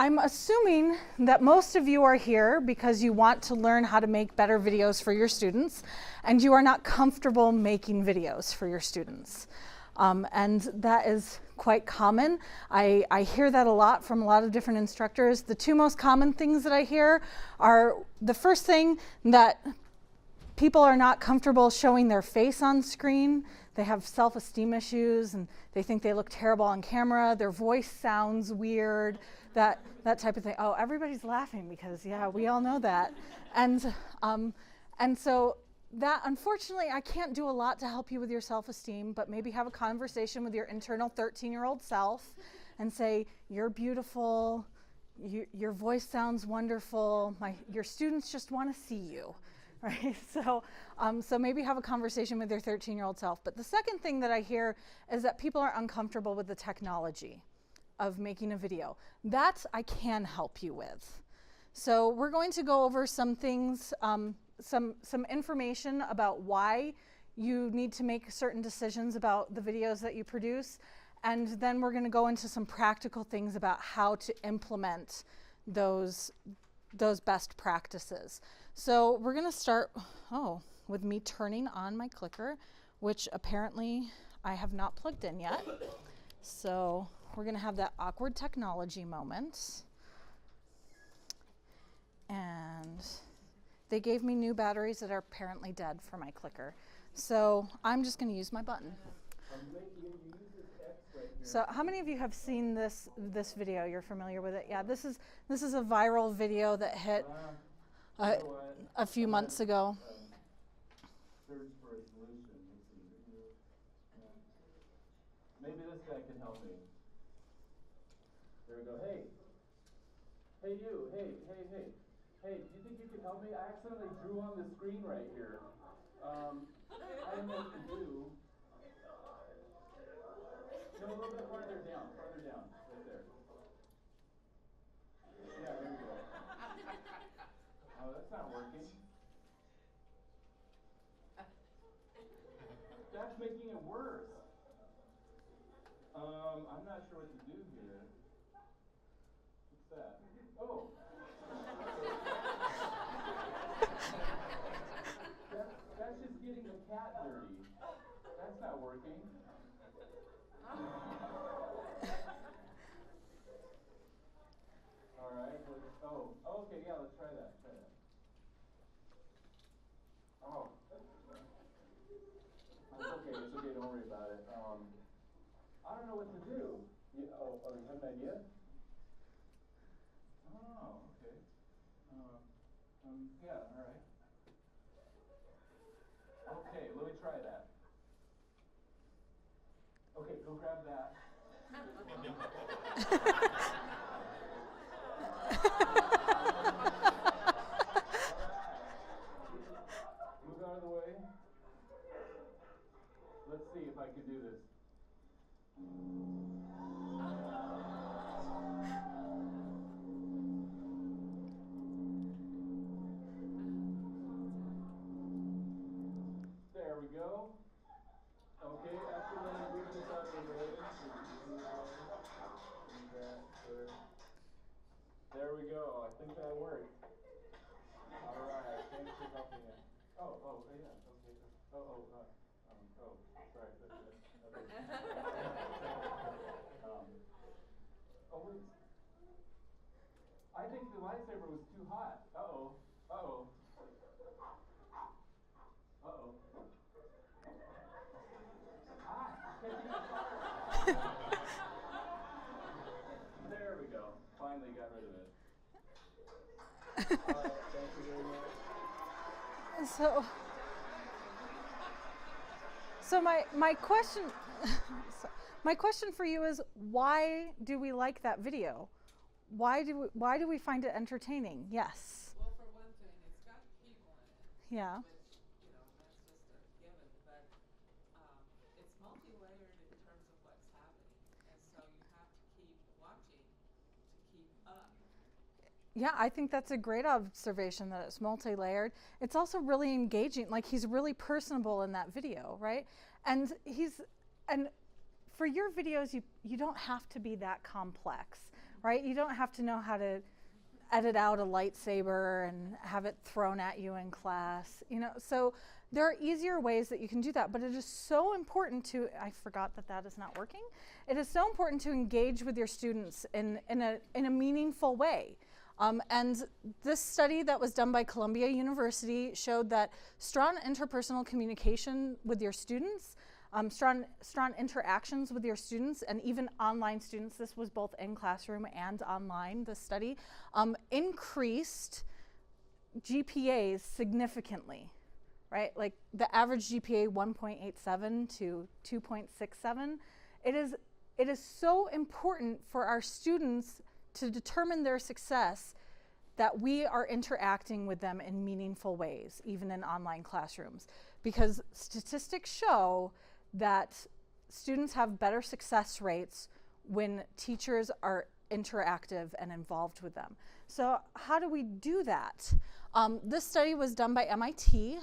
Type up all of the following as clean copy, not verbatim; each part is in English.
I'm assuming that most of you are here because you want to learn how to make better videos for your students, and you are not comfortable making videos for your students. And that is quite common. I hear that a lot from a lot of different instructors. The two most common things that I hear are, the first thing, that people are not comfortable showing their face on screen. They have self-esteem issues and they think they look terrible on camera. Their voice sounds weird, that type of thing. Oh, everybody's laughing because, yeah, we all know that. And so that, unfortunately, I can't do a lot to help you with your self-esteem, but maybe have a conversation with your internal 13-year-old self and say, you're beautiful, your voice sounds wonderful, your students just want to see you. Right? So maybe have a conversation with your 13-year-old self. But the second thing that I hear is that people are uncomfortable with the technology of making a video. That I can help you with. So we're going to go over some things, some information about why you need to make certain decisions about the videos that you produce. And then we're going to go into some practical things about how to implement those best practices. So we're going to start with me turning on my clicker, which apparently I have not plugged in yet. So we're going to have that awkward technology moment. And they gave me new batteries that are apparently dead for my clicker. So I'm just going to use my button. So how many of you have seen this video? You're familiar with it? Yeah, this is a viral video that hit a few months ago. Maybe this guy can help me. There we go. Hey you. Hey, do you think you can help me? I accidentally drew on the screen right here. I don't know what to do. No, a little bit farther down, right there. Yeah, there we go. Oh, that's not working. That's making it worse. I'm not sure what to do here. What's that? Oh. That's just getting the cat dirty. That's not working. All right. Okay. Yeah. Let's try that. Oh. It's okay. Don't worry about it. I don't know what to do. You have an idea? Oh, okay. Yeah. All right. Okay. Let me try that. Okay. Go grab that. Move out of the way. Let's see if I can do this. There we go. Okay, after that, move this out of the way. There we go. I think that worked. All right. Thanks for helping me. Yeah. Okay. Sorry. Okay. I think the lightsaber was too hot. Uh-oh. There we go. Finally got rid of it. All right, thank you very much. So my question for you is, why do we like that video? Why do we find it entertaining? Yes. Well, for one thing, it's got people in it. Yeah. Which, that's just a given. But it's multi-layered in terms of what's happening. And so you have to keep watching to keep up. Yeah, I think that's a great observation that it's multi-layered. It's also really engaging. Like, he's really personable in that video, right? And for your videos, you don't have to be that complex. right? You don't have to know how to edit out a lightsaber and have it thrown at you in class, you know. So there are easier ways that you can do that, but it is so important to, I forgot that that is not working. It is so important to engage with your students in a meaningful way. And this study that was done by Columbia University showed that strong interpersonal communication with your students, strong interactions with your students, and even online students, this was both in classroom and online, this study, increased GPAs significantly, right? Like the average GPA 1.87 to 2.67. It is so important for our students to determine their success that we are interacting with them in meaningful ways, even in online classrooms. Because statistics show that students have better success rates when teachers are interactive and involved with them. So how do we do that? This study was done by MIT.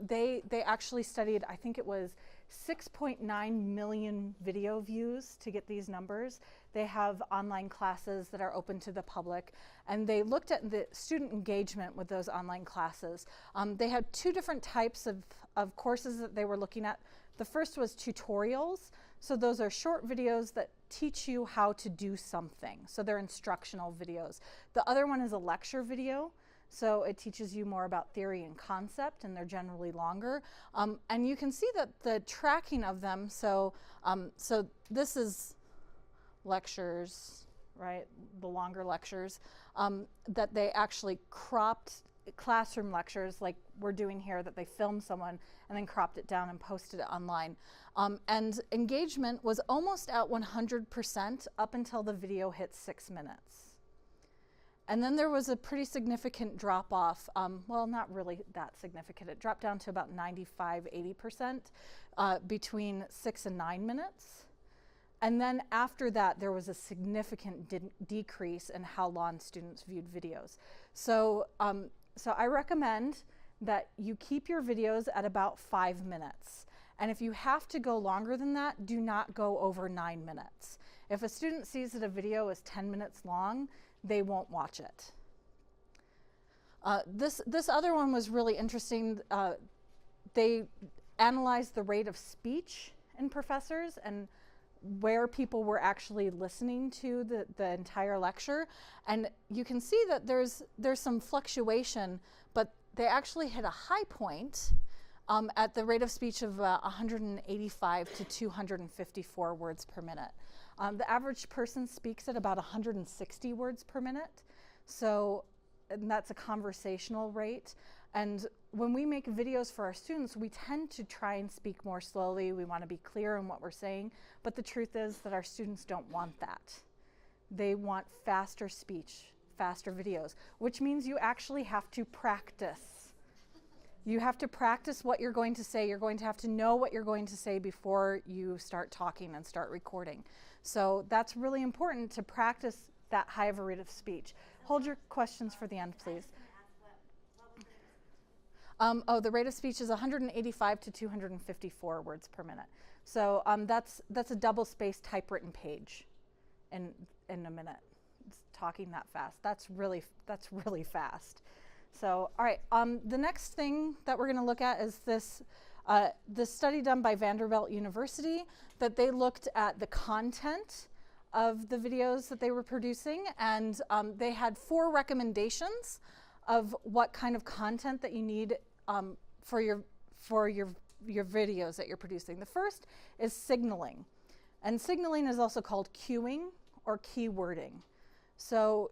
They actually studied, I think it was 6.9 million video views to get these numbers. They have online classes that are open to the public, and they looked at the student engagement with those online classes. They had two different types of courses that they were looking at. The first was tutorials. So those are short videos that teach you how to do something. So they're instructional videos. The other one is a lecture video. So it teaches you more about theory and concept, and they're generally longer. And you can see that the tracking of them, so this is lectures, right, the longer lectures, that they actually cropped classroom lectures like we're doing here, that they filmed someone and then cropped it down and posted it online. And engagement was almost at 100% up until the video hit 6 minutes. And then there was a pretty significant drop off. Well, not really that significant. It dropped down to about 95–80% between 6 and 9 minutes. And then after that, there was a significant decrease in how long students viewed videos. So I recommend that you keep your videos at about 5 minutes. And if you have to go longer than that, do not go over 9 minutes. If a student sees that a video is 10 minutes long, they won't watch it. This other one was really interesting. They analyzed the rate of speech in professors and where people were actually listening to the entire lecture. And you can see that there's some fluctuation, but they actually hit a high point at the rate of speech of 185 to 254 words per minute. The average person speaks at about 160 words per minute. So, and that's a conversational rate. And when we make videos for our students, we tend to try and speak more slowly. We want to be clear in what we're saying. But the truth is that our students don't want that. They want faster speech, faster videos, which means you actually have to practice. You have to practice what you're going to say. You're going to have to know what you're going to say before you start talking and start recording. So that's really important to practice that high of a rate of speech. Hold your questions for the end, please. The rate of speech is 185 to 254 words per minute. So that's a double-spaced typewritten page in a minute. It's talking that fast. That's really fast. So all right, the next thing that we're going to look at is this study done by Vanderbilt University, that they looked at the content of the videos that they were producing, and they had 4 recommendations of what kind of content that you need for your videos that you're producing. The first is signaling, and signaling is also called cueing or keywording. So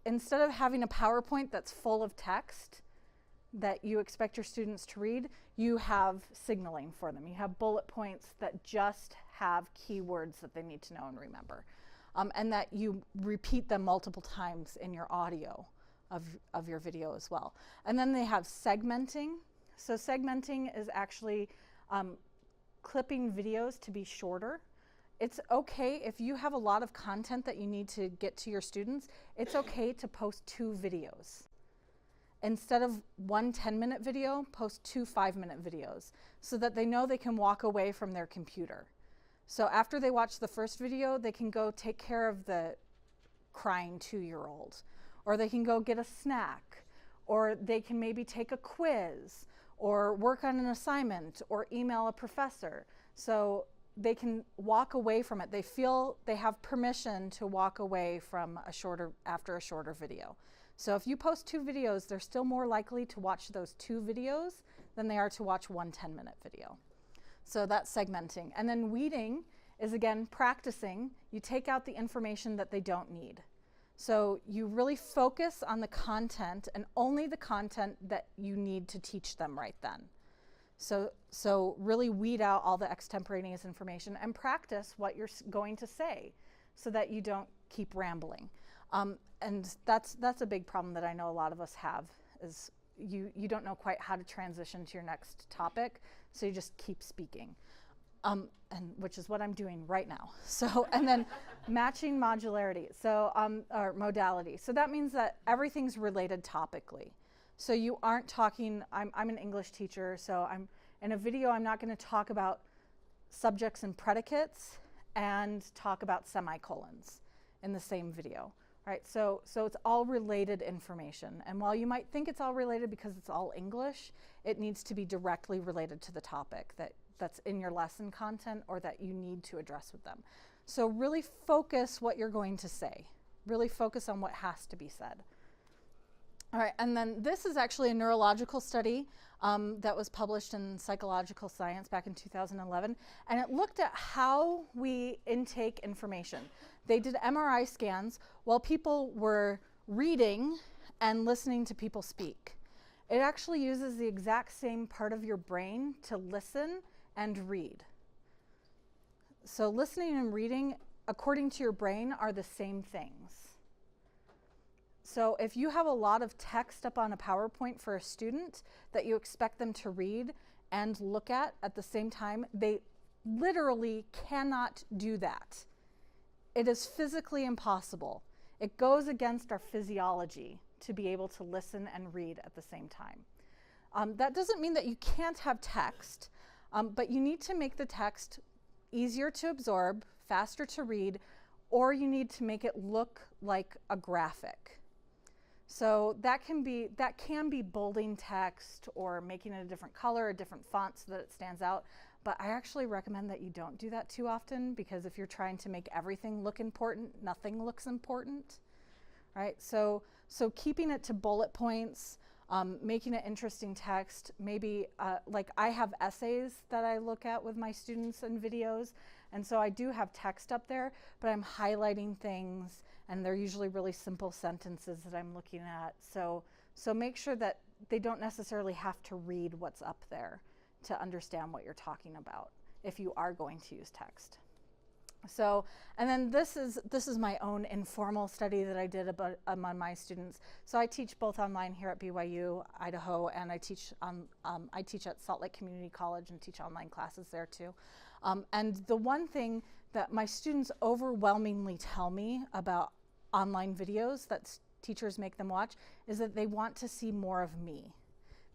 instead of having a PowerPoint that's full of text that you expect your students to read, you have signaling for them. You have bullet points that just have keywords that they need to know and remember, and that you repeat them multiple times in your audio of your video as well. And then they have segmenting. So segmenting is actually clipping videos to be shorter. It's okay if you have a lot of content that you need to get to your students, it's okay to post 2 videos. Instead of 1 10-minute video, post 2 5-minute videos so that they know they can walk away from their computer. So after they watch the first video, they can go take care of the crying 2-year-old, or they can go get a snack, or they can maybe take a quiz, or work on an assignment, or email a professor. So they can walk away from it. They feel they have permission to walk away from after a shorter video. So if you post 2 videos, they're still more likely to watch those 2 videos than they are to watch one 10-minute video. So that's segmenting. And then weeding is, again, practicing. You take out the information that they don't need. So you really focus on the content and only the content that you need to teach them right then. So really weed out all the extemporaneous information and practice what you're going to say so that you don't keep rambling. And that's a big problem that I know a lot of us have, is you don't know quite how to transition to your next topic, so you just keep speaking. And which is what I'm doing right now. So, and then matching modularity, or modality. So that means that everything's related topically. So you aren't talking, I'm an English teacher, so in a video I'm not going to talk about subjects and predicates and talk about semicolons in the same video, right? So it's all related information. And while you might think it's all related because it's all English, it needs to be directly related to the topic that's in your lesson content or that you need to address with them. So really focus what you're going to say. Really focus on what has to be said. All right, and then this is actually a neurological study that was published in Psychological Science back in 2011, and it looked at how we intake information. They did MRI scans while people were reading and listening to people speak. It actually uses the exact same part of your brain to listen and read. So listening and reading, according to your brain, are the same things. So if you have a lot of text up on a PowerPoint for a student that you expect them to read and look at the same time, they literally cannot do that. It is physically impossible. It goes against our physiology to be able to listen and read at the same time. That doesn't mean that you can't have text, but you need to make the text easier to absorb, faster to read, or you need to make it look like a graphic. So that can be bolding text or making it a different color, a different font so that it stands out. But I actually recommend that you don't do that too often, because if you're trying to make everything look important, nothing looks important, right? So keeping it to bullet points, making it interesting text, maybe like I have essays that I look at with my students and videos, and so I do have text up there, but I'm highlighting things, and they're usually really simple sentences that I'm looking at. So make sure that they don't necessarily have to read what's up there to understand what you're talking about if you are going to use text. So, and then this is my own informal study that I did among my students. So I teach both online here at BYU-Idaho, and I teach at Salt Lake Community College and teach online classes there too. And the one thing that my students overwhelmingly tell me about online videos that teachers make them watch is that they want to see more of me.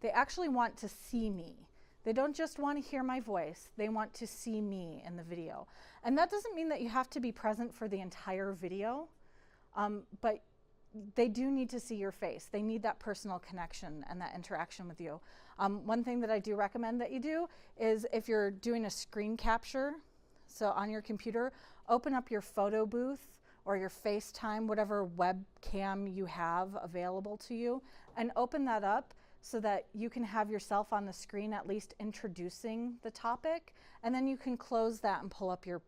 They actually want to see me. They don't just want to hear my voice, they want to see me in the video. And that doesn't mean that you have to be present for the entire video, but they do need to see your face. They need that personal connection and that interaction with you. One thing that I do recommend that you do is, if you're doing a screen capture, so on your computer, open up your photo booth or your FaceTime, whatever webcam you have available to you, and open that up so that you can have yourself on the screen at least introducing the topic, and then you can close that and pull up your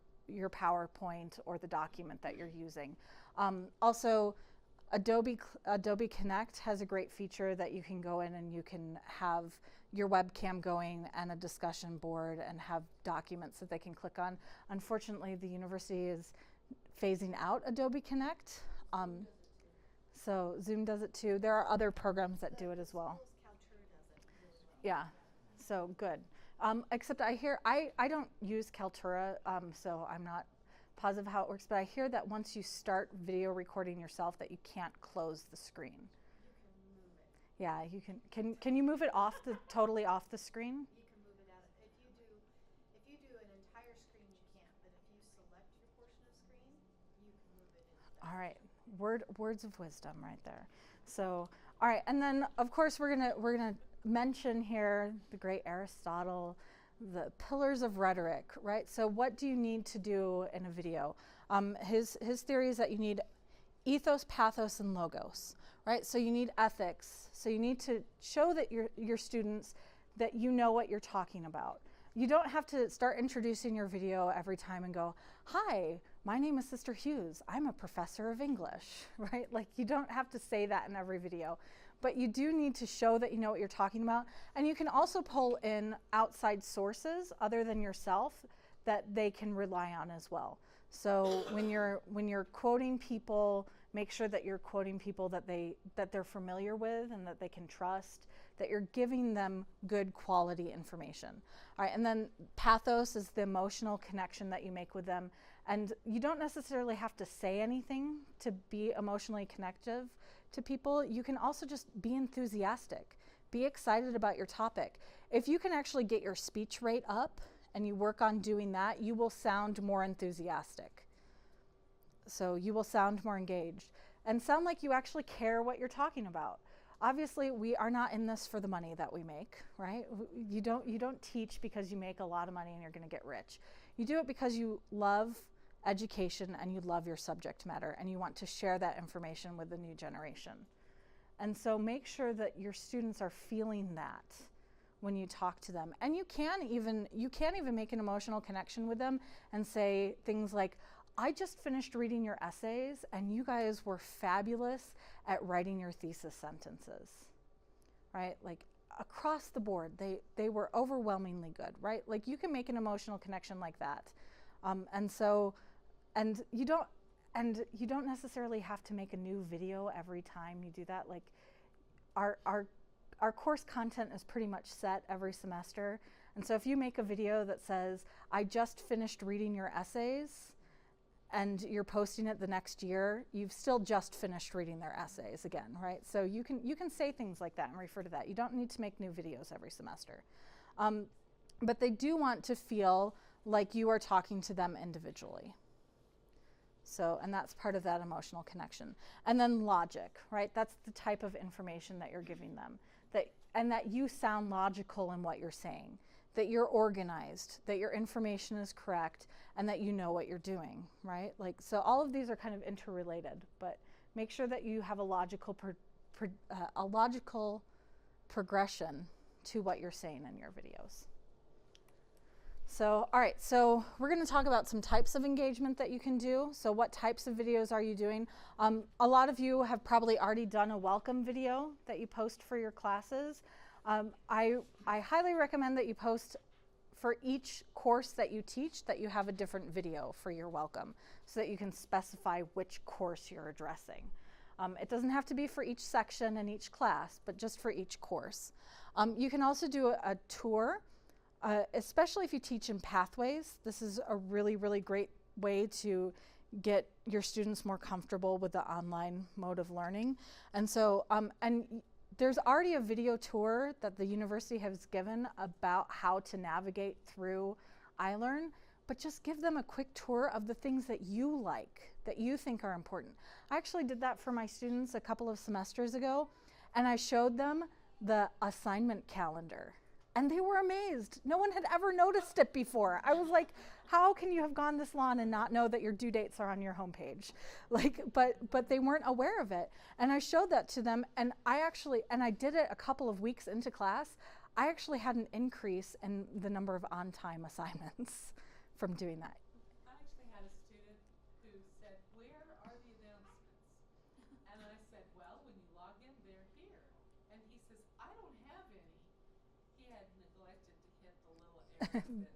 PowerPoint or the document that you're using. Also, Adobe Connect has a great feature that you can go in and you can have your webcam going and a discussion board and have documents that they can click on. Unfortunately, the university is phasing out Adobe Connect. So Zoom does it too. There are other programs that do it as well. Yeah, so good. Except I hear, I don't use Kaltura, so I'm not positive how it works, but I hear that once you start video recording yourself that you can't close the screen. You can move it. Yeah, you can you move it totally off the screen? You can move it out. If you do an entire screen, you can't, but if you select your portion of screen, you can move it into that. All right, words of wisdom right there. So, all right, and then of course we're gonna mention here the great Aristotle, the pillars of rhetoric, right? So what do you need to do in a video? His theory is that you need ethos, pathos, and logos, right? So you need ethics. So you need to show that your students that you know what you're talking about. You don't have to start introducing your video every time and go, "Hi, my name is Sister Hughes. I'm a professor of English," right? Like you don't have to say that in every video, but you do need to show that you know what you're talking about. And you can also pull in outside sources other than yourself that they can rely on as well. So when you're quoting people, make sure that you're quoting people that they're familiar with and that they can trust, that you're giving them good quality information. All right, and then pathos is the emotional connection that you make with them. And you don't necessarily have to say anything to be emotionally connective to people. You can also just be enthusiastic, be excited about your topic. If you can actually get your speech rate up and you work on doing that, you will sound more enthusiastic. So you will sound more engaged and sound like you actually care what you're talking about. Obviously, we are not in this for the money that we make, right? You don't teach because you make a lot of money and you're going to get rich. You do it because you love education and you love your subject matter and you want to share that information with the new generation. And so make sure that your students are feeling that when you talk to them. And you can even make an emotional connection with them and say things like, "I just finished reading your essays and you guys were fabulous at writing your thesis sentences," right? Like across the board, they were overwhelmingly good, right? Like you can make an emotional connection like that. And you don't necessarily have to make a new video every time you do that. Like our course content is pretty much set every semester. And so if you make a video that says, "I just finished reading your essays," and you're posting it the next year, you've still just finished reading their essays again, right? So you can say things like that and refer to that. You don't need to make new videos every semester. But they do want to feel like you are talking to them individually. So, and that's part of that emotional connection. And then logic, right? That's the type of information that you're giving them. And that you sound logical in what you're saying, that you're organized, that your information is correct, and that you know what you're doing, right? Like, so all of these are kind of interrelated, but make sure that you have a logical progression to what you're saying in your videos. So, all right, so we're going to talk about some types of engagement that you can do. So what types of videos are you doing? A lot of you have probably already done a welcome video that you post for your classes. I highly recommend that you post for each course that you teach, that you have a different video for your welcome so that you can specify which course you're addressing. It doesn't have to be for each section in each class, but just for each course. You can also do a tour. Especially if you teach in pathways, this is a really, really great way to get your students more comfortable with the online mode of learning. And so, and there's already a video tour that the university has given about how to navigate through iLearn, but just give them a quick tour of the things that you like, that you think are important. I actually did that for my students a couple of semesters ago, and I showed them the assignment calendar. And they were amazed. No one had ever noticed it before. I was like, how can you have gone this long and not know that your due dates are on your homepage? Like, but they weren't aware of it. And I showed that to them, and I did it a couple of weeks into class. I actually had an increase in the number of on-time assignments from doing that. I actually had a student who said, "Where are the announcements?" And I said, "Well, when you log in, they're here." And he says, "I don't have any." He had neglected to hit the little arrow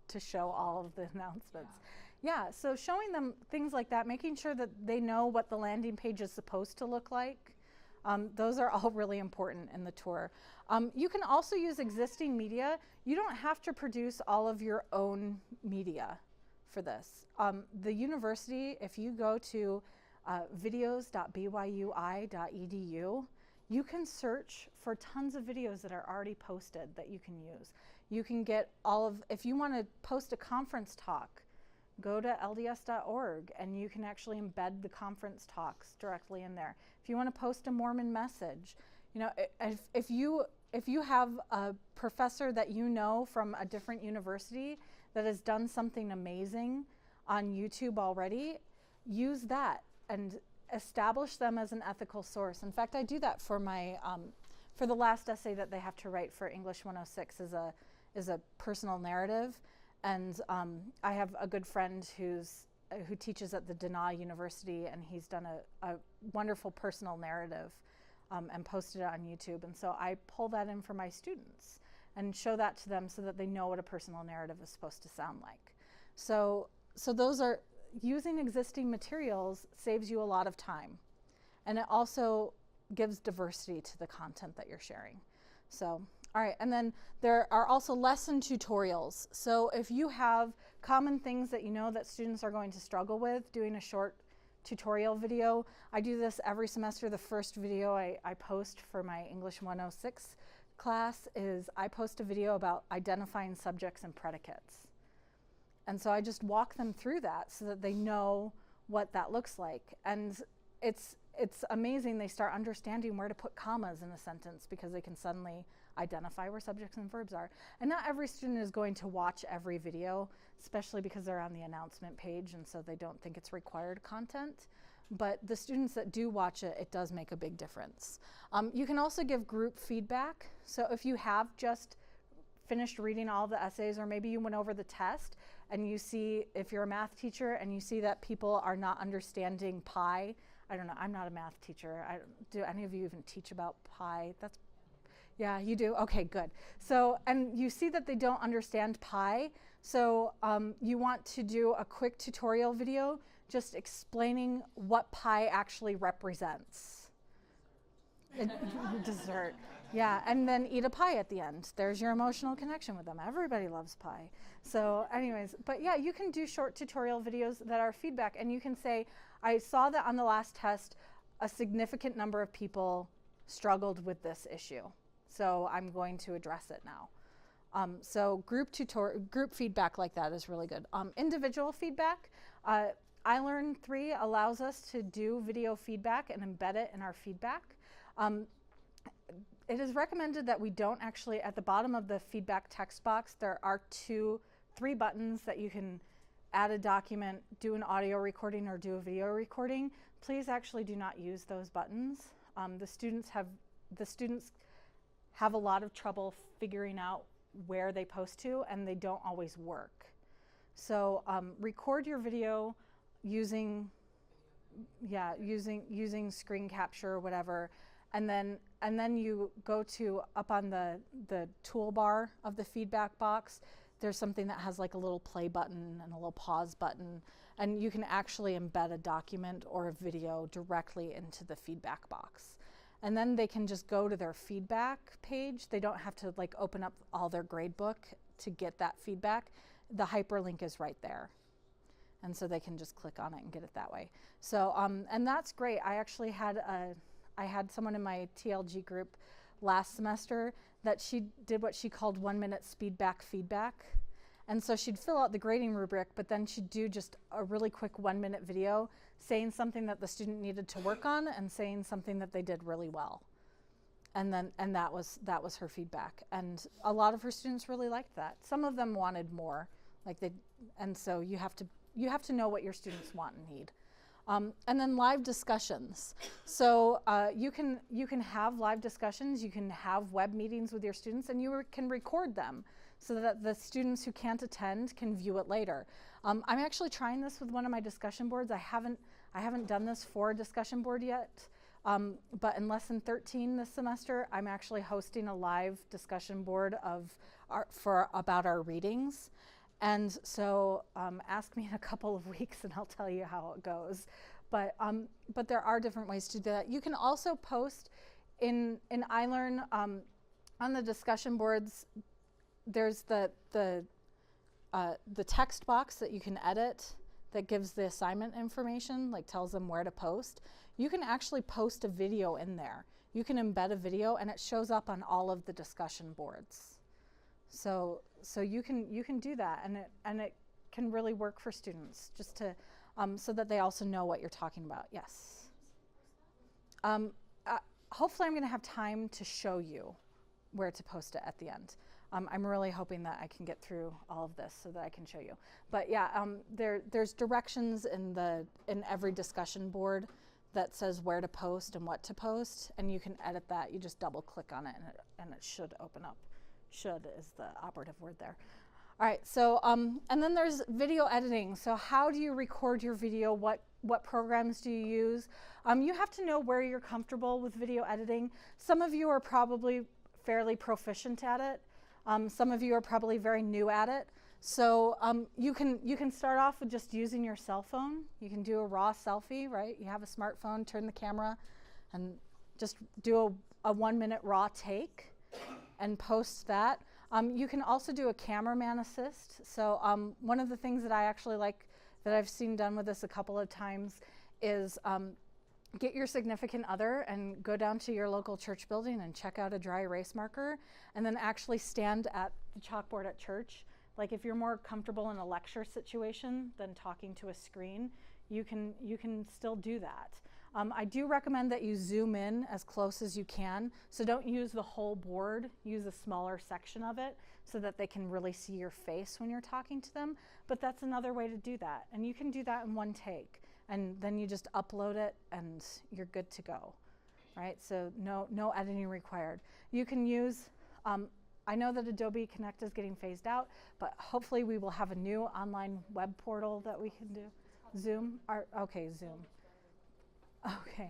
to show all of the announcements. Yeah, so showing them things like that, making sure that they know what the landing page is supposed to look like. Those are all really important in the tour. You can also use existing media. You don't have to produce all of your own media for this. The university, if you go to videos.byu-i.edu, you can search for tons of videos that are already posted that you can use. You can get if you want to post a conference talk, go to lds.org and you can actually embed the conference talks directly in there. If you want to post a Mormon message, you know, if you have a professor that you know from a different university that has done something amazing on YouTube already, use that and establish them as an ethical source. In fact, I do that for my for the last essay that they have to write for English 106 is a personal narrative, and I have a good friend who teaches at the Dana University, and he's done a wonderful personal narrative and posted it on YouTube. And so I pull that in for my students and show that to them so that they know what a personal narrative is supposed to sound like. So those are, using existing materials saves you a lot of time. And it also gives diversity to the content that you're sharing. So, all right, and then there are also lesson tutorials. So if you have common things that you know that students are going to struggle with, doing a short tutorial video. I do this every semester. The first video I post for my English 106 class is I post a video about identifying subjects and predicates. And so I just walk them through that so that they know what that looks like. And it's amazing, they start understanding where to put commas in a sentence because they can suddenly identify where subjects and verbs are. And not every student is going to watch every video, especially because they're on the announcement page and so they don't think it's required content. But the students that do watch it, it does make a big difference. You can also give group feedback. So if you have just finished reading all the essays, or maybe you went over the test and you see, if you're a math teacher and you see that people are not understanding pi, I don't know, I'm not a math teacher. Do any of you even teach about pi? Yeah, you do? Okay, good. So, and you see that they don't understand pi, so you want to do a quick tutorial video just explaining what pi actually represents. Dessert. Yeah, and then eat a pie at the end. There's your emotional connection with them. Everybody loves pie. So anyways, but yeah, you can do short tutorial videos that are feedback, and you can say, I saw that on the last test, a significant number of people struggled with this issue. So I'm going to address it now. So group feedback like that is really good. Individual feedback, iLearn 3 allows us to do video feedback and embed it in our feedback. It is recommended that we don't actually, at the bottom of the feedback text box, there are 3 buttons that you can add a document, do an audio recording, or do a video recording. Please actually do not use those buttons. The students have a lot of trouble figuring out where they post to, and they don't always work. So record your video using screen capture or whatever, and then you go to up on the toolbar of the feedback box. There's something that has like a little play button and a little pause button, and you can actually embed a document or a video directly into the feedback box. And then they can just go to their feedback page. They don't have to like open up all their gradebook to get that feedback. The hyperlink is right there. And so they can just click on it and get it that way. So, and that's great. I actually had someone in my TLG group last semester that she did what she called 1-minute speedback feedback. And so she'd fill out the grading rubric, but then she'd do just a really quick 1-minute video saying something that the student needed to work on and saying something that they did really well. And that was her feedback. And a lot of her students really liked that. Some of them wanted more, and so you have to know what your students want and need. And then live discussions. So you can have live discussions, you can have web meetings with your students, and you can record them so that the students who can't attend can view it later. I'm actually trying this with one of my discussion boards. I haven't done this for a discussion board yet, but in Lesson 13 this semester, I'm actually hosting a live discussion board about our readings. And so ask me in a couple of weeks and I'll tell you how it goes. But there are different ways to do that. You can also post in iLearn on the discussion boards. There's the text box that you can edit that gives the assignment information, like tells them where to post. You can actually post a video in there. You can embed a video and it shows up on all of the discussion boards. So you can do that, and can really work for students, just to so that they also know what you're talking about. Yes. Hopefully I'm going to have time to show you where to post it at the end. I'm really hoping that I can get through all of this so that I can show you. But yeah, there's directions in every discussion board that says where to post and what to post, and you can edit that. You just double click on it and it should open up. Should is the operative word there. All right, so and then there's video editing. So how do you record your video? What programs do you use? You have to know where you're comfortable with video editing. Some of you are probably fairly proficient at it. Some of you are probably very new at it. So you can start off with just using your cell phone. You can do a raw selfie, right? You have a smartphone, turn the camera, and just do a 1-minute raw take and post that. You can also do a cameraman assist. So one of the things that I actually like that I've seen done with this a couple of times is get your significant other and go down to your local church building and check out a dry erase marker, and then actually stand at the chalkboard at church. Like if you're more comfortable in a lecture situation than talking to a screen, you can still do that. I do recommend that you zoom in as close as you can. So don't use the whole board, use a smaller section of it so that they can really see your face when you're talking to them. But that's another way to do that. And you can do that in one take. And then you just upload it and you're good to go, right? So no editing required. You can use, I know that Adobe Connect is getting phased out, but hopefully we will have a new online web portal that we can do. Zoom? Okay, Zoom. Okay.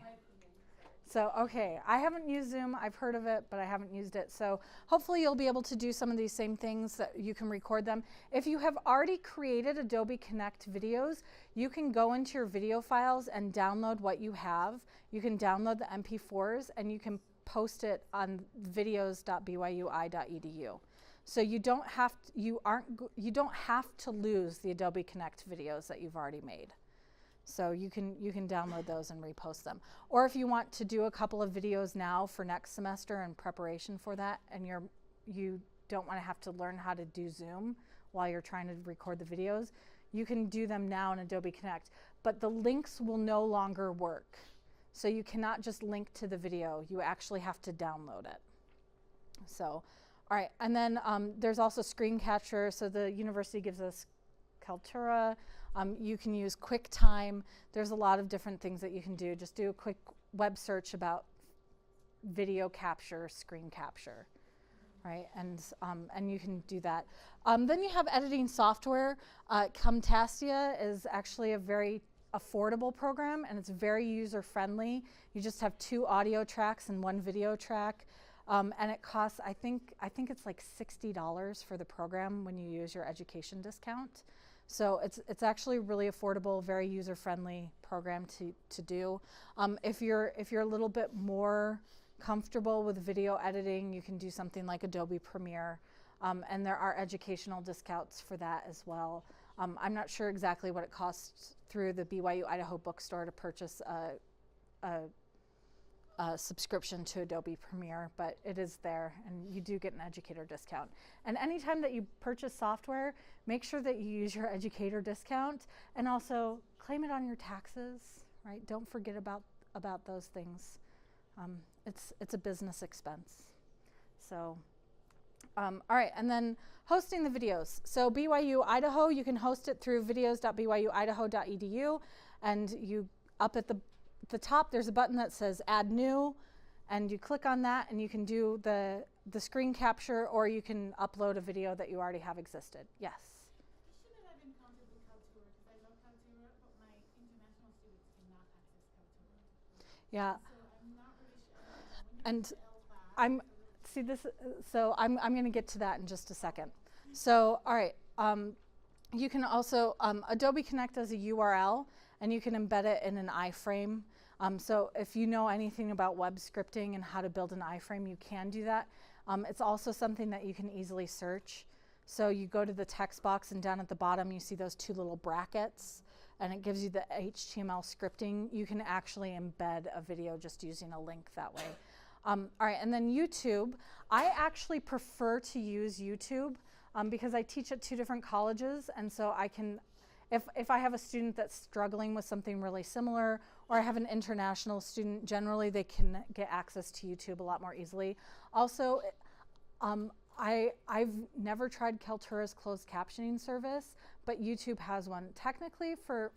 So, okay, I haven't used Zoom. I've heard of it, but I haven't used it. So hopefully you'll be able to do some of these same things, that you can record them. If you have already created Adobe Connect videos, you can go into your video files and download what you have. You can download the MP4s and you can post it on videos.byui.edu. So you don't have to lose the Adobe Connect videos that you've already made. So you can download those and repost them. Or if you want to do a couple of videos now for next semester in preparation for that, and you don't want to have to learn how to do Zoom while you're trying to record the videos, you can do them now in Adobe Connect. But the links will no longer work. So you cannot just link to the video. You actually have to download it. So, all right, and then there's also screen capture. So the university gives us Kaltura. You can use QuickTime. There's a lot of different things that you can do. Just do a quick web search about video capture, screen capture, right? And you can do that. Then you have editing software. Camtasia is actually a very affordable program, and it's very user-friendly. You just have 2 audio tracks and 1 video track. And it costs, I think it's like $60 for the program when you use your education discount. So it's actually really affordable, very user-friendly program to do. If you're a little bit more comfortable with video editing, you can do something like Adobe Premiere, and there are educational discounts for that as well. I'm not sure exactly what it costs through the BYU-Idaho bookstore to purchase a subscription to Adobe Premiere, but it is there, and you do get an educator discount. And anytime that you purchase software, make sure that you use your educator discount, and also claim it on your taxes, right? Don't forget about those things. It's a business expense. So, all right, and then hosting the videos. So BYU-Idaho, you can host it through videos.byu-idaho.edu, and you up at the top, there's a button that says Add New, and you click on that, and you can do the screen capture, or you can upload a video that you already have existed. Yes? Issue that I've encountered with Kaltura, because I love Kaltura, but my international students cannot access Kaltura. Yeah. So I'm not really sure. And I'm going to get to that in just a second. So, all right, you can also, Adobe Connect as a URL, and you can embed it in an iframe. So if you know anything about web scripting and how to build an iframe, you can do that. It's also something that you can easily search. So you go to the text box, and down at the bottom you see those 2 little brackets, and it gives you the HTML scripting. You can actually embed a video just using a link that way. All right, and then YouTube. I actually prefer to use YouTube. because I teach at 2 different colleges, and so I can, if I have a student that's struggling with something really similar, or I have an international student, generally they can get access to YouTube a lot more easily. Also, I've never tried Kaltura's closed captioning service, but YouTube has one. Technically, for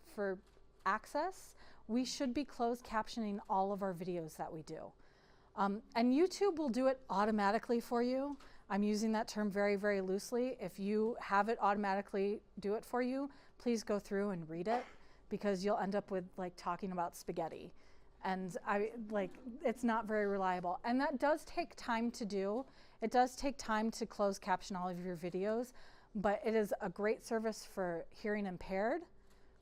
access, we should be closed captioning all of our videos that we do. And YouTube will do it automatically for you. I'm using that term very, very loosely. If you have it automatically do it for you, please go through and read it, because you'll end up with like talking about spaghetti. And it's not very reliable. And that does take time to do. It does take time to close caption all of your videos, but it is a great service for hearing impaired,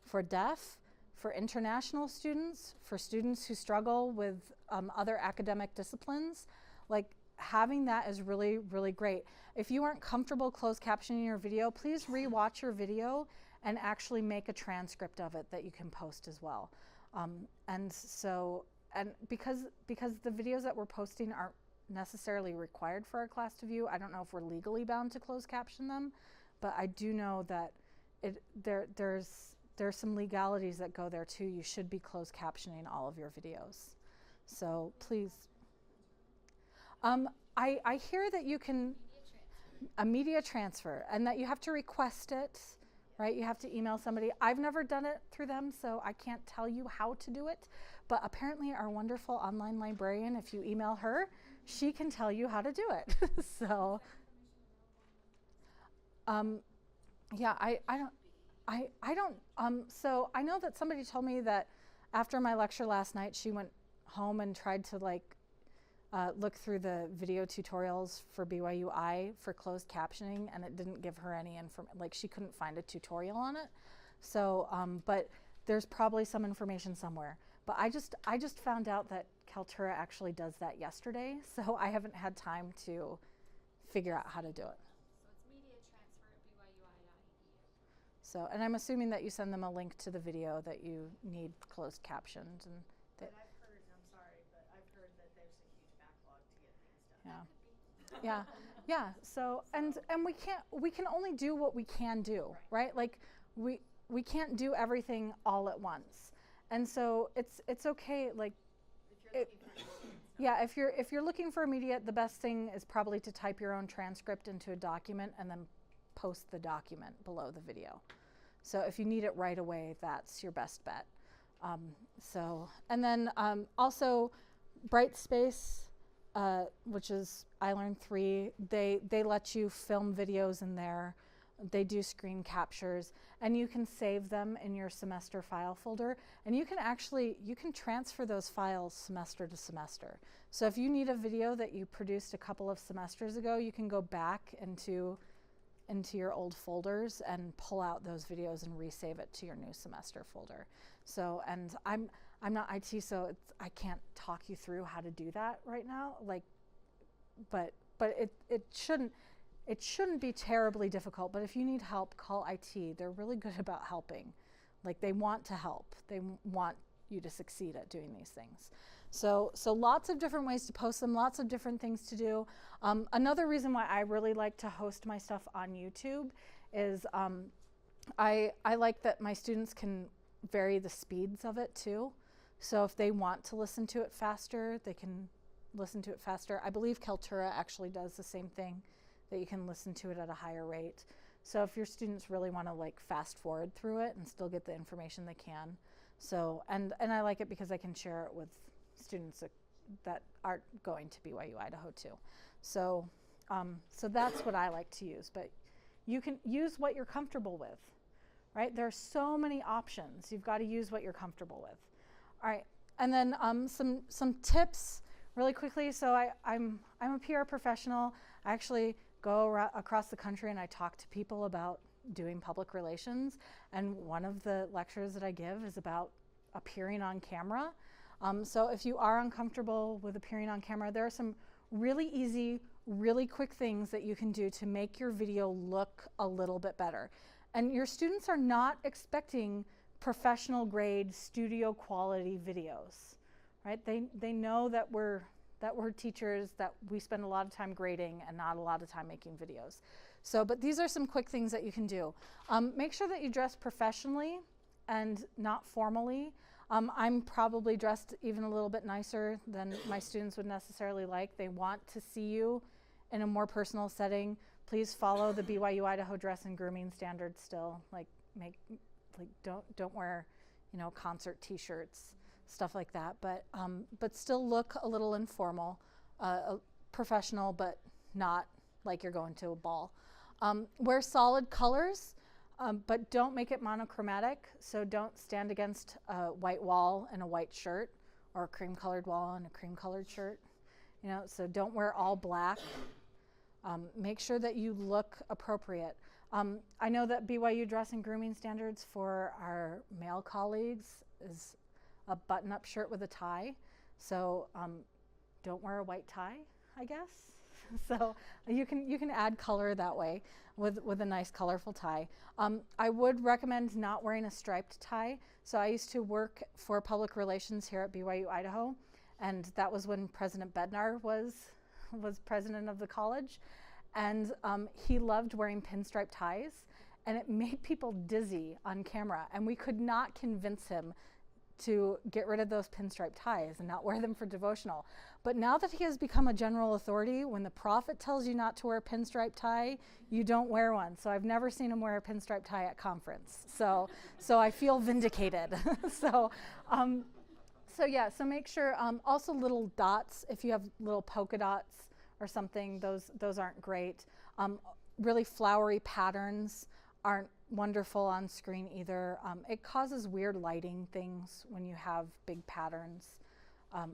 for deaf, for international students, for students who struggle with other academic disciplines. Like, having that is really, really great. If you aren't comfortable closed captioning your video, please re-watch your video and actually make a transcript of it that you can post as well. And because the videos that we're posting aren't necessarily required for our class to view, I don't know if we're legally bound to close caption them, but I do know that there's some legalities that go there too. You should be closed captioning all of your videos. So please. I hear that you can, a media transfer, and that you have to request it, right? You have to email somebody. I've never done it through them, so I can't tell you how to do it. But apparently our wonderful online librarian, if you email her, she can tell you how to do it. So, yeah, I don't, so I know that somebody told me that after my lecture last night, she went home and tried to look through the video tutorials for BYU-I for closed captioning, and it didn't give her any information. Like, she couldn't find a tutorial on it. So, but there's probably some information somewhere. But I just found out that Kaltura actually does that yesterday, so I haven't had time to figure out how to do it. So it's media transfer at BYU-Idaho. So, and I'm assuming that you send them a link to the video that you need closed captioned, and But I've heard, I'm sorry, but I've heard that there's a huge backlog to get things done. yeah. Yeah, so, and we can only do what we can do, right? Like, we can't do everything all at once. And so it's okay, like, yeah, if you're looking for immediate, the best thing is probably to type your own transcript into a document and then post the document below the video. So if you need it right away, that's your best bet. And then also Brightspace, which is iLearn 3, they let you film videos in there. They do screen captures, and you can save them in your semester file folder, and you can transfer those files semester to semester. So if you need a video that you produced a couple of semesters ago, you can go back into your old folders and pull out those videos and resave it to your new semester folder. So, and I'm not IT, so I can't talk you through how to do that right now. Like, but it shouldn't be terribly difficult. But if you need help, call IT. They're really good about helping. Like, they want to help. They want you to succeed at doing these things. So lots of different ways to post them, lots of different things to do. Another reason why I really like to host my stuff on YouTube is I like that my students can vary the speeds of it too. So if they want to listen to it faster, they can listen to it faster. I believe Kaltura actually does the same thing, that you can listen to it at a higher rate. So if your students really want to like fast forward through it and still get the information they can. So, and I like it because I can share it with students that aren't going to BYU-Idaho too. So, so that's what I like to use, but you can use what you're comfortable with, right? There are so many options. You've got to use what you're comfortable with. All right, and then some tips really quickly. So I'm a PR professional. I actually go across the country and I talk to people about doing public relations. And one of the lectures that I give is about appearing on camera. So if you are uncomfortable with appearing on camera, there are some really easy, really quick things that you can do to make your video look a little bit better. And your students are not expecting professional grade studio quality videos, right? They know that we're that we're teachers, that we spend a lot of time grading and not a lot of time making videos. So, but these are some quick things that you can do. Make sure that you dress professionally and not formally. I'm probably dressed even a little bit nicer than my students would necessarily like. They want to see you in a more personal setting. Please follow the BYU-Idaho dress and grooming standards still. Don't wear, concert T-shirts, stuff like that. But still look a little informal, professional, but not like you're going to a ball. Wear solid colors, but don't make it monochromatic. So don't stand against a white wall in a white shirt, or a cream-colored wall in a cream-colored shirt. So don't wear all black. Make sure that you look appropriate. I know that BYU dress and grooming standards for our male colleagues is a button-up shirt with a tie. So don't wear a white tie, I guess. So you can add color that way with a nice colorful tie. I would recommend not wearing a striped tie. So I used to work for public relations here at BYU-Idaho, and that was when President Bednar was president of the college. And he loved wearing pinstripe ties, and it made people dizzy on camera. And we could not convince him to get rid of those pinstripe ties and not wear them for devotional. But now that he has become a general authority, when the prophet tells you not to wear a pinstripe tie, you don't wear one. So I've never seen him wear a pinstripe tie at conference. So I feel vindicated. So make sure, also little dots, if you have little polka dots or something, those aren't great. Really flowery patterns aren't wonderful on screen either. It causes weird lighting things when you have big patterns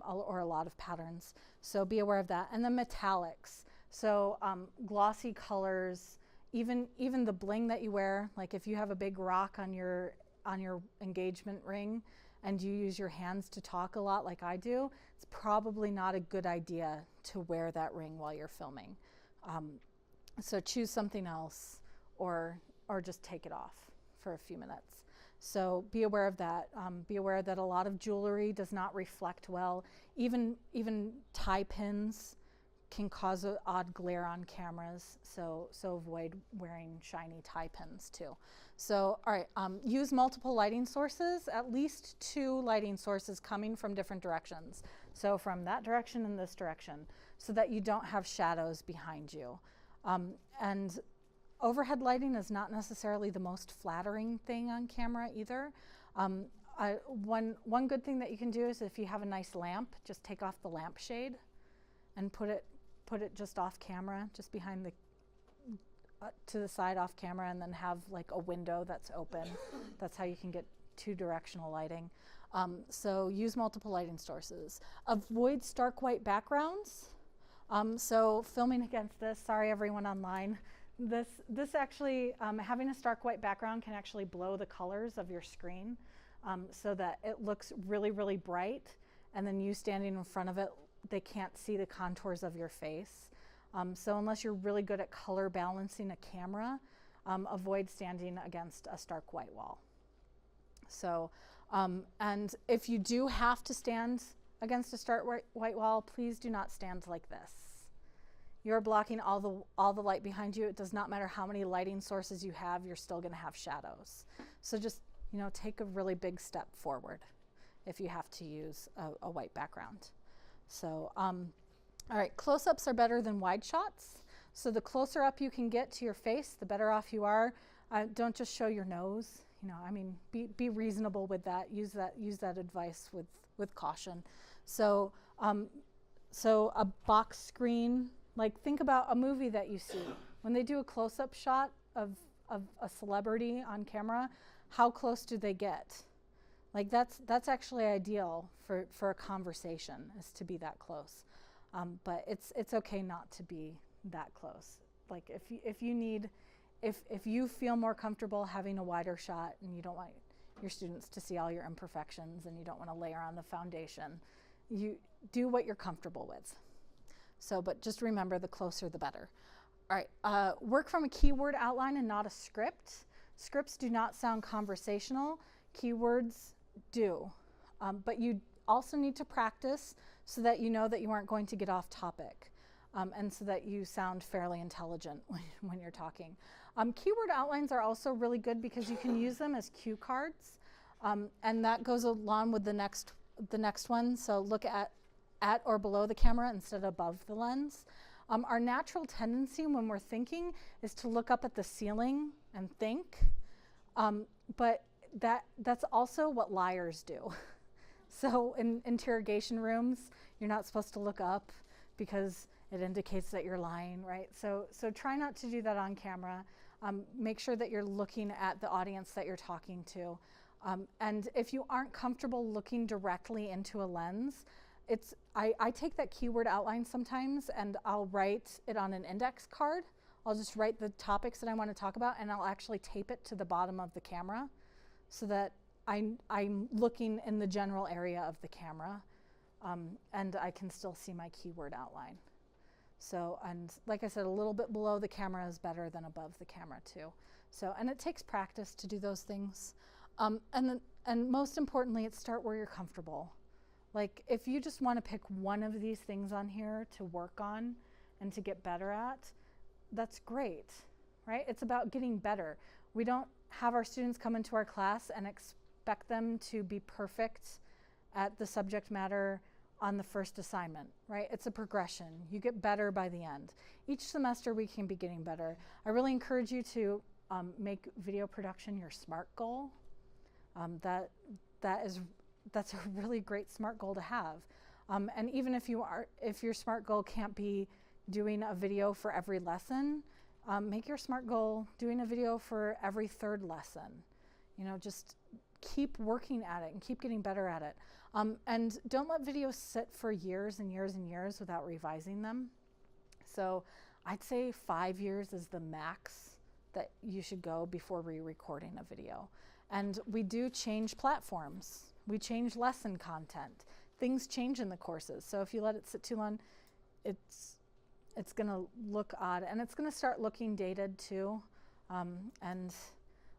or a lot of patterns. So be aware of that. And then metallics. So glossy colors, even the bling that you wear, like if you have a big rock on your engagement ring and you use your hands to talk a lot like I do, it's probably not a good idea to wear that ring while you're filming. So choose something else or just take it off for a few minutes. So be aware of that. Be aware that a lot of jewelry does not reflect well. Even tie pins can cause an odd glare on cameras. So avoid wearing shiny tie pins too. So all right, use multiple lighting sources, at least 2 lighting sources coming from different directions. So from that direction and this direction, so that you don't have shadows behind you. And overhead lighting is not necessarily the most flattering thing on camera either. One good thing that you can do is if you have a nice lamp, just take off the lampshade and put it just off camera, just behind the to the side off camera, and then have like a window that's open. That's how you can get 2-directional lighting. So use multiple lighting sources. Avoid stark white backgrounds. So filming against this, sorry everyone online, this actually, having a stark white background can actually blow the colors of your screen so that it looks really, really bright, and then you standing in front of it, they can't see the contours of your face. So unless you're really good at color balancing a camera, avoid standing against a stark white wall. So, and if you do have to stand against a stark white wall, please do not stand like this. You're blocking all the light behind you. It does not matter how many lighting sources you have, you're still gonna have shadows. So just, take a really big step forward if you have to use a white background. So, all right, close-ups are better than wide shots. So the closer up you can get to your face, the better off you are. Don't just show your nose. Be reasonable with that. Use that advice with caution. So, so a box screen. Like, think about a movie that you see. When they do a close-up shot of a celebrity on camera, how close do they get? Like, that's actually ideal for a conversation, is to be that close. But it's okay not to be that close. Like, if you feel more comfortable having a wider shot and you don't want your students to see all your imperfections and you don't want to layer on the foundation, you do what you're comfortable with. So, but just remember, the closer the better. All right, work from a keyword outline and not a script. Scripts do not sound conversational. Keywords do. But you also need to practice. so that you know that you aren't going to get off topic, and so that you sound fairly intelligent when you're talking. Keyword outlines are also really good because you can use them as cue cards, and that goes along with the next one. So look at or below the camera instead of above the lens. Our natural tendency when we're thinking is to look up at the ceiling and think, but that's also what liars do. So in interrogation rooms, you're not supposed to look up because it indicates that you're lying, right? So try not to do that on camera. Make sure that you're looking at the audience that you're talking to. And if you aren't comfortable looking directly into a lens, I take that keyword outline sometimes and I'll write it on an index card. I'll just write the topics that I want to talk about and I'll actually tape it to the bottom of the camera so that I'm looking in the general area of the camera, and I can still see my keyword outline. So, and like I said, a little bit below the camera is better than above the camera too. So, and it takes practice to do those things. And most importantly, it's start where you're comfortable. Like if you just want to pick one of these things on here to work on and to get better at, that's great, right? It's about getting better. We don't have our students come into our class and expect them to be perfect at the subject matter on the first assignment, right? It's a progression. You get better by the end. Each semester we can be getting better. I really encourage you to make video production your SMART goal. That's a really great SMART goal to have. And even if your SMART goal can't be doing a video for every lesson, make your SMART goal doing a video for every third lesson. You know, just keep working at it and keep getting better at it. And don't let videos sit for years and years and years without revising them. So I'd say 5 years is the max that you should go before re-recording a video. And we do change platforms. We change lesson content. Things change in the courses. So if you let it sit too long, it's going to look odd, and it's going to start looking dated too. And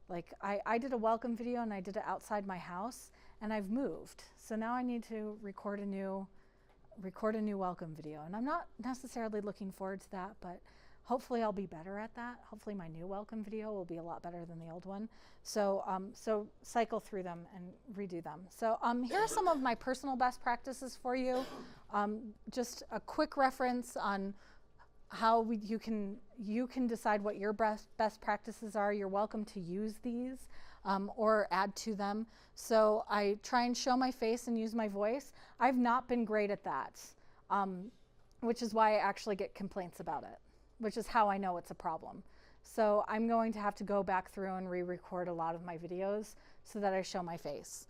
like I did a welcome video and I did it outside my house, and I've moved. So now I need to record a new welcome video, and I'm not necessarily looking forward to that, but hopefully I'll be better at that. Hopefully my new welcome video will be a lot better than the old one. So so cycle through them and redo them. So here are some of my personal best practices for you. Just a quick reference on how you can decide what your best practices are. You're welcome to use these or add to them. So I try and show my face and use my voice. I've not been great at that, which is why I actually get complaints about it, which is how I know it's a problem. So I'm going to have to go back through and re-record a lot of my videos so that I show my face.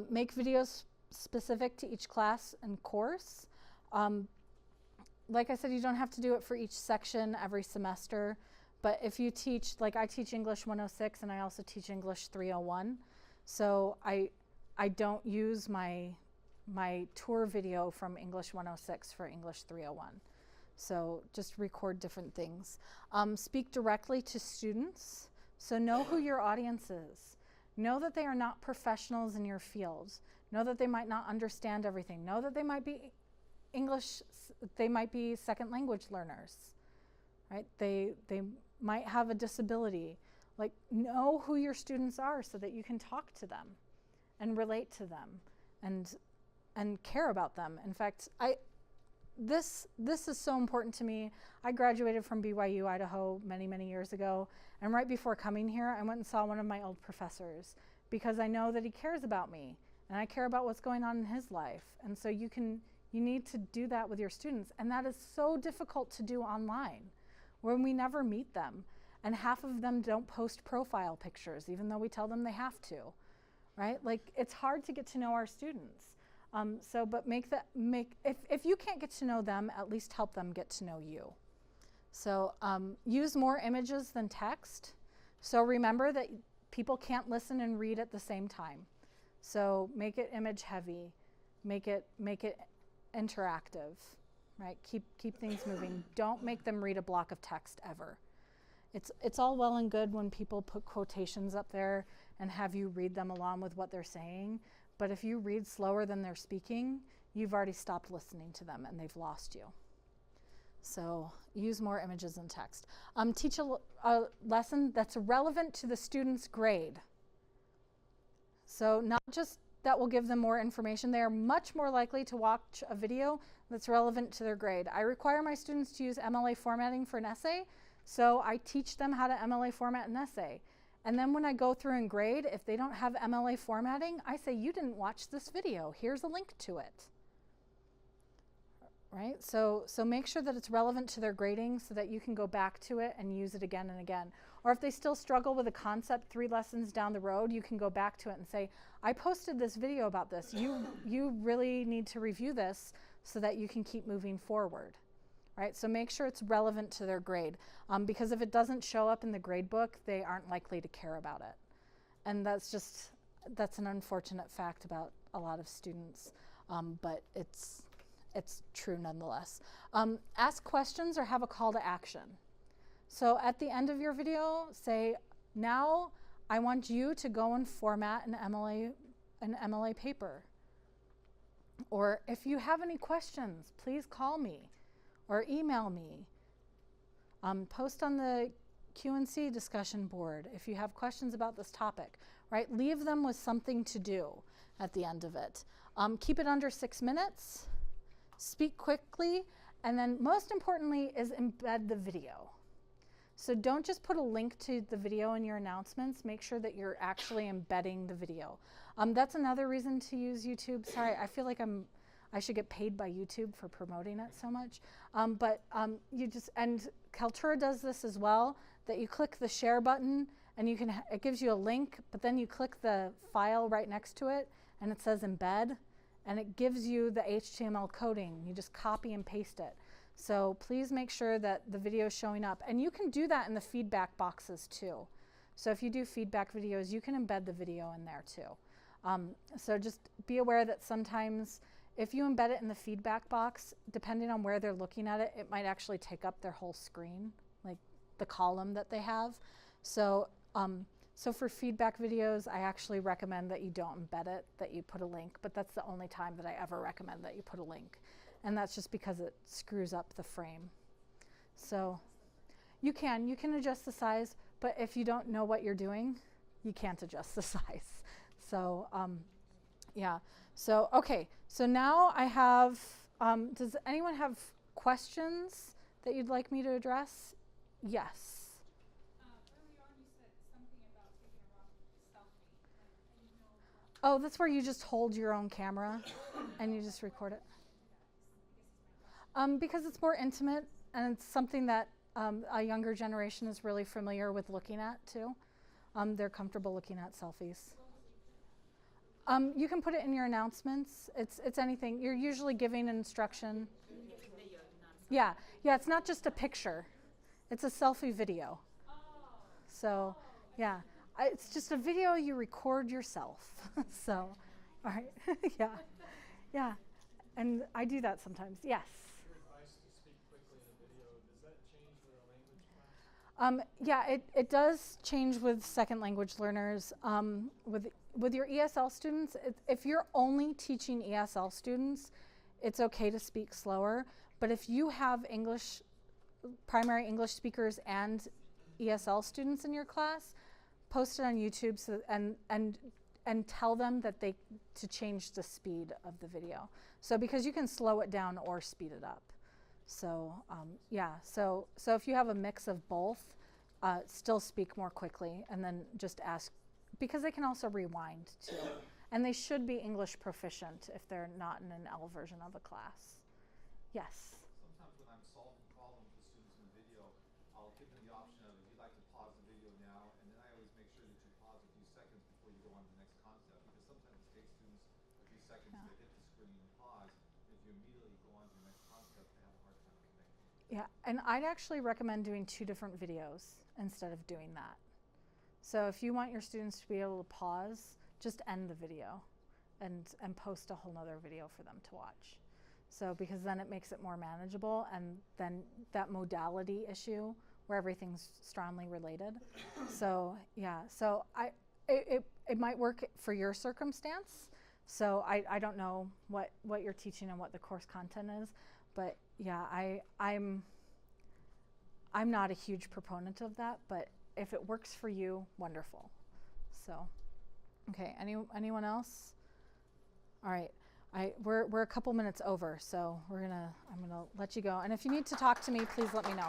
Make videos specific to each class and course. Like I said, you don't have to do it for each section every semester, but if you teach, like I teach English 106 and I also teach English 301, so I don't use my tour video from English 106 for English 301. So just record different things. Speak directly to students, so know who your audience is. Know that they are not professionals in your field. Know that they might not understand everything. Know that they might be they might be second language learners, right? They might have a disability. Like, know who your students are so that you can talk to them and relate to them and care about them. In fact, this is so important to me. I graduated from BYU-Idaho many years ago, and right before coming here, I went and saw one of my old professors because I know that he cares about me and I care about what's going on in his life. And so you need to do that with your students, and that is so difficult to do online when we never meet them, and half of them don't post profile pictures even though we tell them they have to, right? Like, it's hard to get to know our students. But if you can't get to know them, at least help them get to know you. So use more images than text. So remember that people can't listen and read at the same time. So make it image heavy, make it interactive, right? Keep things moving. Don't make them read a block of text ever. It's all well and good when people put quotations up there and have you read them along with what they're saying. But if you read slower than they're speaking, you've already stopped listening to them and they've lost you. So use more images and text. Teach a lesson that's relevant to the student's grade. So not just that will give them more information, they are much more likely to watch a video that's relevant to their grade. I require my students to use MLA formatting for an essay, so I teach them how to MLA format an essay. And then when I go through and grade, if they don't have MLA formatting, I say, you didn't watch this video. Here's a link to it. Right? So make sure that it's relevant to their grading so that you can go back to it and use it again and again. Or if they still struggle with a concept 3 lessons down the road, you can go back to it and say, I posted this video about this. You really need to review this so that you can keep moving forward. Right? So make sure it's relevant to their grade. Because if it doesn't show up in the grade book, they aren't likely to care about it. And that's an unfortunate fact about a lot of students, but it's true nonetheless. Ask questions or have a call to action. So at the end of your video, say, now I want you to go and format an MLA paper. Or if you have any questions, please call me or email me. Post on the Q&C discussion board if you have questions about this topic, right? Leave them with something to do at the end of it. Keep it under 6 minutes. Speak quickly, and then most importantly is embed the video. So don't just put a link to the video in your announcements. Make sure that you're actually embedding the video. That's another reason to use YouTube. Sorry, I feel like I should get paid by YouTube for promoting it so much. And Kaltura does this as well, that you click the share button and it gives you a link, but then you click the file right next to it and it says embed. And it gives you the HTML coding. You just copy and paste it. So please make sure that the video is showing up. And you can do that in the feedback boxes too. So if you do feedback videos, you can embed the video in there too. So just be aware that sometimes if you embed it in the feedback box, depending on where they're looking at it, it might actually take up their whole screen, like the column that they have. So for feedback videos, I actually recommend that you don't embed it, that you put a link, but that's the only time that I ever recommend that you put a link. And that's just because it screws up the frame. So you can adjust the size, but if you don't know what you're doing, you can't adjust the size. So yeah, so okay, so now I have, does anyone have questions that you'd like me to address? Yes. Oh, that's where you just hold your own camera and you just record it. Because it's more intimate and it's something that a younger generation is really familiar with looking at too. They're comfortable looking at selfies. You can put it in your announcements. It's anything. You're usually giving instruction. Yeah, it's not just a picture. It's a selfie video. So, yeah. It's just a video you record yourself. So, all right, yeah. And I do that sometimes, yes. Your advice to speak quickly in a video, does that change with a language class? Yeah, it does change with second language learners. With your ESL students, if you're only teaching ESL students, it's okay to speak slower. But if you have primary English speakers and ESL students in your class, post it on YouTube and tell them that to change the speed of the video. So because you can slow it down or speed it up. So yeah, so if you have a mix of both, still speak more quickly and then just ask, because they can also rewind too. And they should be English proficient if they're not in an L version of a class. Yes? Sometimes when I'm solving problems with students in the video, I'll give them the option of, if you'd like to pause the video now, and then I always make sure that you pause a few seconds before you go on to the next concept, because sometimes it takes students a few seconds to hit the screen and pause. If you immediately go on to the next concept, they have a hard time connecting. Yeah, and I'd actually recommend doing 2 different videos instead of doing that. So if you want your students to be able to pause, just end the video and post a whole nother video for them to watch. So because then it makes it more manageable, and then that modality issue where everything's strongly related. So yeah, so it might work for your circumstance So I don't know what you're teaching and what the course content is, but yeah, I'm not a huge proponent of that, but if it works for you, wonderful. So, okay, anyone else? All right, we're a couple minutes over, so I'm gonna let you go. And if you need to talk to me, please let me know.